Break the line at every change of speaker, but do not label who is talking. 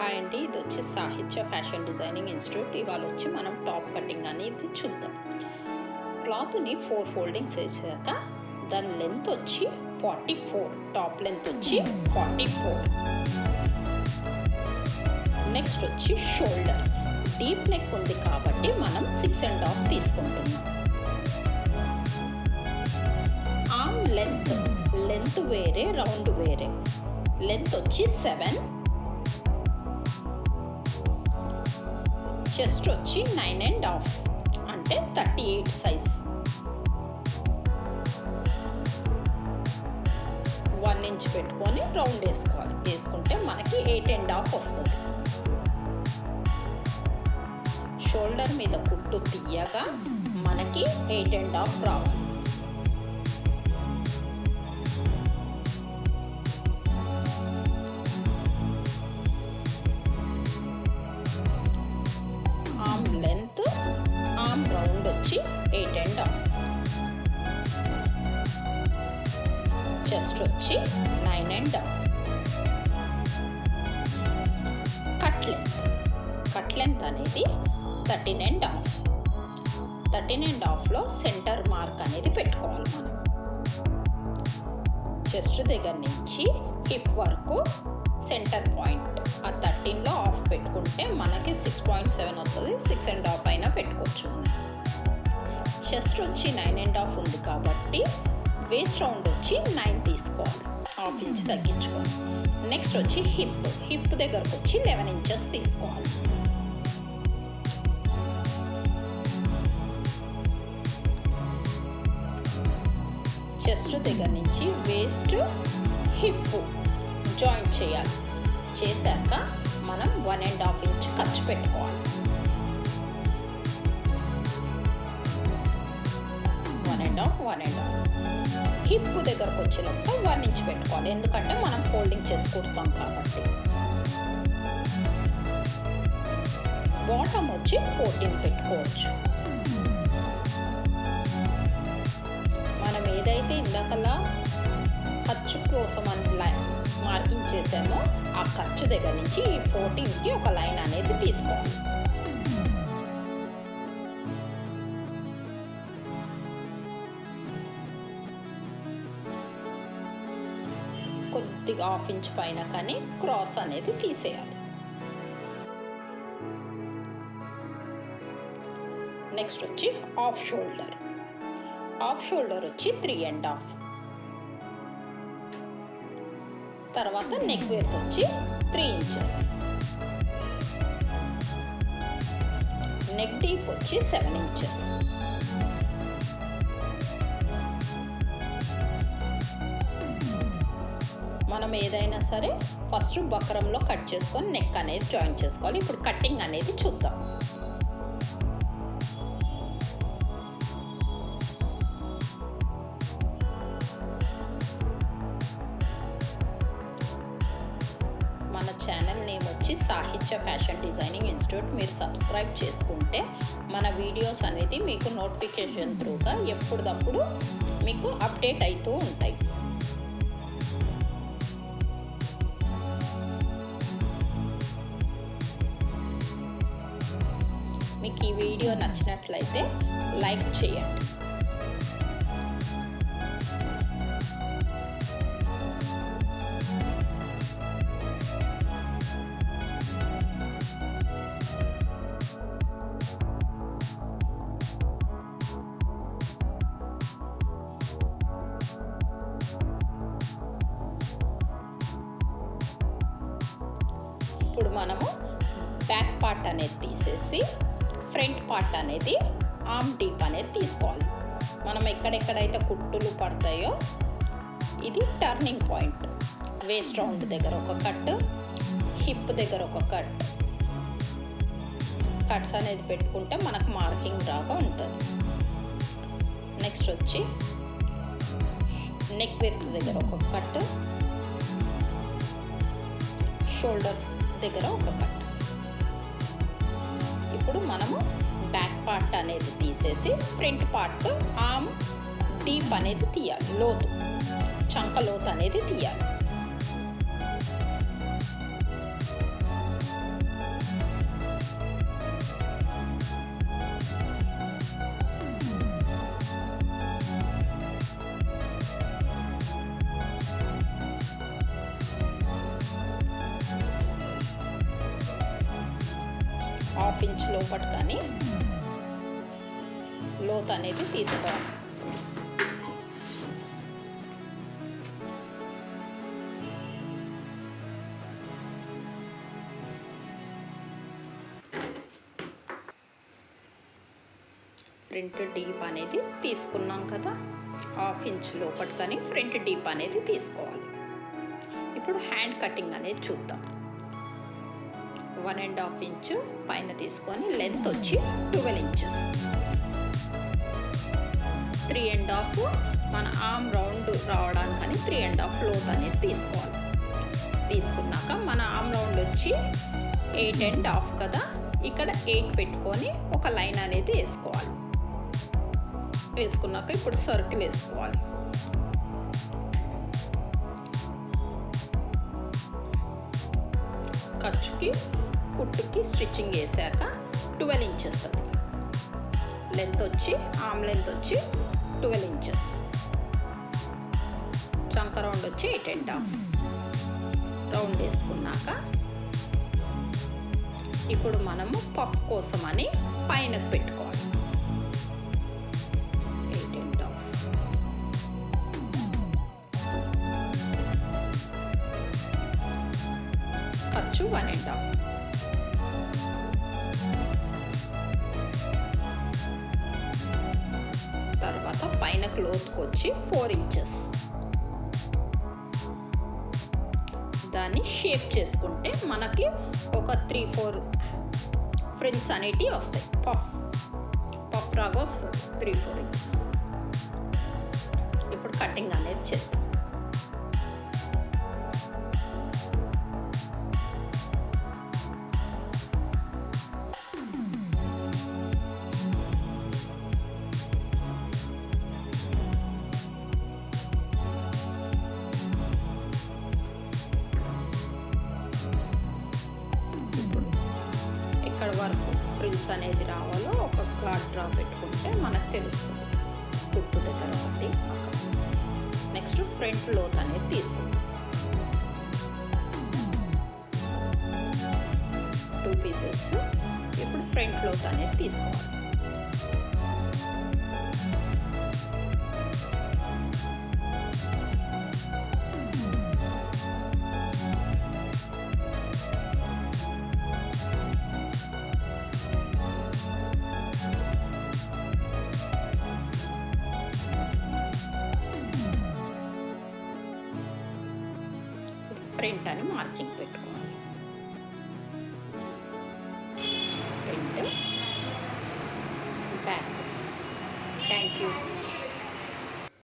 Hi అండి, ఇది వచ్చి సాహిత్య ఫ్యాషన్ డిజైనింగ్ ఇన్స్టిట్యూట్. ఇవాళ వచ్చి మనం టాప్ కటింగ్ అనేది చూద్దాం. క్లాత్ని 4 ఫోల్డింగ్స్ వేసాక దాని లెంత్ వచ్చి 44, టాప్ లెంత్ వచ్చి 44. నెక్స్ట్ వచ్చి షోల్డర్. డీప్ నెక్ ఉంది కాబట్టి మనం 6.5 తీసుకుంటున్నాం. ఆర్మ్ లెంత్ వేరే, రౌండ్ వేరే. లెంత్ వచ్చి 7. చెస్ట్ వచ్చి 9.5 అంటే 38 సైజ్. 1 ఇంచ్ పెట్టుకొని రౌండ్ వేసుకోవాలి. వేసుకుంటే మనకి 8.5 వస్తుంది. షోల్డర్ మీద కుట్టు తీయగా మనకి 8.5 రావాలి. ఆర్మ్ రౌండ్ వచ్చి 8.5. చెస్ట్ వచ్చి 9.5. కట్ లెంత్ అనేది 13.5. 13.5లో సెంటర్ మార్క్ అనేది పెట్టుకోవాలి మనం. చెస్ట్ దగ్గర నుంచి హిప్ వరకు సెంటర్ పాయింట్ ఆ 13లో ఆఫ్ పెట్టుకుంటే మనకి 6.7 వస్తుంది. 6.5 పైన పెట్టుకోవచ్చు మనం. చెస్ట్ వచ్చి 9.5 ఉంది కాబట్టి వేస్ట్ రౌండ్ వచ్చి 9 తీసుకోవాలి. 1/2 ఇంచ్ తగ్గించుకోవాలి. నెక్స్ట్ వచ్చి హిప్ దగ్గరకు వచ్చి 11 ఇంచెస్ తీసుకోవాలి. చెస్ట్ దగ్గర నుంచి వేస్ట్ హిప్ జాయింట్ చేయాలి. చేశాక మనం 1.5 ఇంచ్ ఖర్చు పెట్టుకోవాలి. 1.5 హిప్ దగ్గరకు వచ్చేటప్పుడు 1 ఇంచ్ పెట్టుకోవాలి. ఎందుకంటే మనం ఫోల్డింగ్ చేసి కుడతాం కాబట్టి. బాటమ్ వచ్చి 14 పెట్టుకోవచ్చు. మనం ఏదైతే ఇందాకలా ఖర్చు కోసం మార్కింగ్ చేసామో ఆ ఖర్చు దగ్గర నుంచి ఈ 14కి ఒక లైన్ అనేది తీసుకోవాలి. కొద్దిగా 1/2 ఇంచ్ పైన కానీ క్రాస్ అనేది తీసేయాలి. నెక్స్ట్ వచ్చి హాఫ్ షోల్డర్ వచ్చి 3.5. తర్వాత నెక్ విడ్త్ వచ్చి 3 ఇంచెస్. నెక్ డీప్ వచ్చి 7 ఇంచెస్. మనం ఏదైనా సరే ఫస్ట్ బక్రంలో కట్ చేసుకొని నెక్ అనేది జాయిన్ చేసుకోవాలి. ఇప్పుడు కటింగ్ అనేది చూద్దాం. మన ఛానల్ నేమ్ వచ్చి సాహిత్య ఫ్యాషన్ డిజైనింగ్ ఇన్స్టిట్యూట్. మీరు సబ్స్క్రైబ్ చేసుకుంటే మన వీడియోస్ అనేది మీకు నోటిఫికేషన్ త్రూగా ఎప్పుడప్పుడు మీకు అప్డేట్ అవుతూ ఉంటాయి. మీకు ఈ వీడియో నచ్చినట్లయితే లైక్ చేయండి. ఇప్పుడు మనము బ్యాక్ పార్ట్ అనేది తీసేసి ఫ్రంట్ పార్ట్ అనేది ఆర్మ్ డీప్ అనేది తీసుకోవాలి. మనం ఎక్కడెక్కడైతే కుట్టులు పడతాయో ఇది టర్నింగ్ పాయింట్. వేస్ట్ రౌండ్ దగ్గర ఒక కట్, హిప్ దగ్గర ఒక కట్స్ అనేది పెట్టుకుంటే మనకు మార్కింగ్ రాగా ఉంటుంది. నెక్స్ట్ వచ్చి నెక్ విడ్త్ దగ్గర ఒక కట్, షోల్డర్ దగ్గర ఒక కట్. ఇప్పుడు మనము బ్యాక్ పార్ట్ అనేది తీసేసి ఫ్రంట్ పార్ట్ ఆర్మ్ డీప్ అనేది తీయాలి. లోతు, చంక లోతు అనేది తీయాలి. హాఫ్ ఇంచ్ లోపటి కానీ లోత్ అనేది తీసుకోవాలి. ఫ్రంట్ డీప్ అనేది తీసుకున్నాం కదా, హాఫ్ ఇంచ్ లోపటి కానీ ఫ్రంట్ డీప్ అనేది తీసుకోవాలి. ఇప్పుడు హ్యాండ్ కటింగ్ అనేది చూద్దాం. 1.5 ఇంచు పైన తీసుకొని లెంత్ వచ్చి 12 ఇంచెస్. 3.5 మన ఆర్మ్ రౌండ్ రావడానికని 3.5 లోత్ అనేది తీసుకోవాలి. తీసుకున్నాక మన ఆర్మ్ రౌండ్ వచ్చి 8.5 కదా, ఇక్కడ 8 పెట్టుకొని ఒక లైన్ అనేది వేసుకోవాలి. వేసుకున్నాక ఇప్పుడు సర్కిల్ వేసుకోవాలి. ఖర్చుకి కుట్టుకి స్టిచ్చింగ్ వేసాక 12 ఇంచెస్ అది లెంత్ వచ్చి, ఆర్మ్ లెంత్ వచ్చి 12 ఇంచెస్. చంక రౌండ్ వచ్చి 8.5 రౌండ్ వేసుకున్నాక ఇప్పుడు మనము పఫ్ కోసం అని పైనకు పెట్టుకోవాలి. 8.5 ఖర్చు 1.5. తర్వాత పైన క్లోత్కి వచ్చి 4 ఇంచెస్. దాన్ని షేప్ చేసుకుంటే మనకి ఒక 3-4 ఫ్రిల్స్ అనేటివి వస్తాయి. పఫ్ రాగా వస్తుంది 3-4 ఇంచెస్. ఇప్పుడు కటింగ్ అనేది చేద్దాం. ఎక్కడ వరకు ఫ్రిల్స్ అనేది రావాలో ఒక క్లాత్ డ్రా పెట్టుకుంటే మనకు తెలుస్తుంది కుట్టు దగ్గర బట్టి. నెక్స్ట్ ఫ్రంట్ లోత్ అనేది తీసుకుంటాం. 2 పీసెస్. ఇప్పుడు ఫ్రంట్ లోత్ అనేది తీసుకోవాలి. ఫ్రంట్ అని మార్కింగ్ పెట్టుకోవాలి. Front, back. Thank you.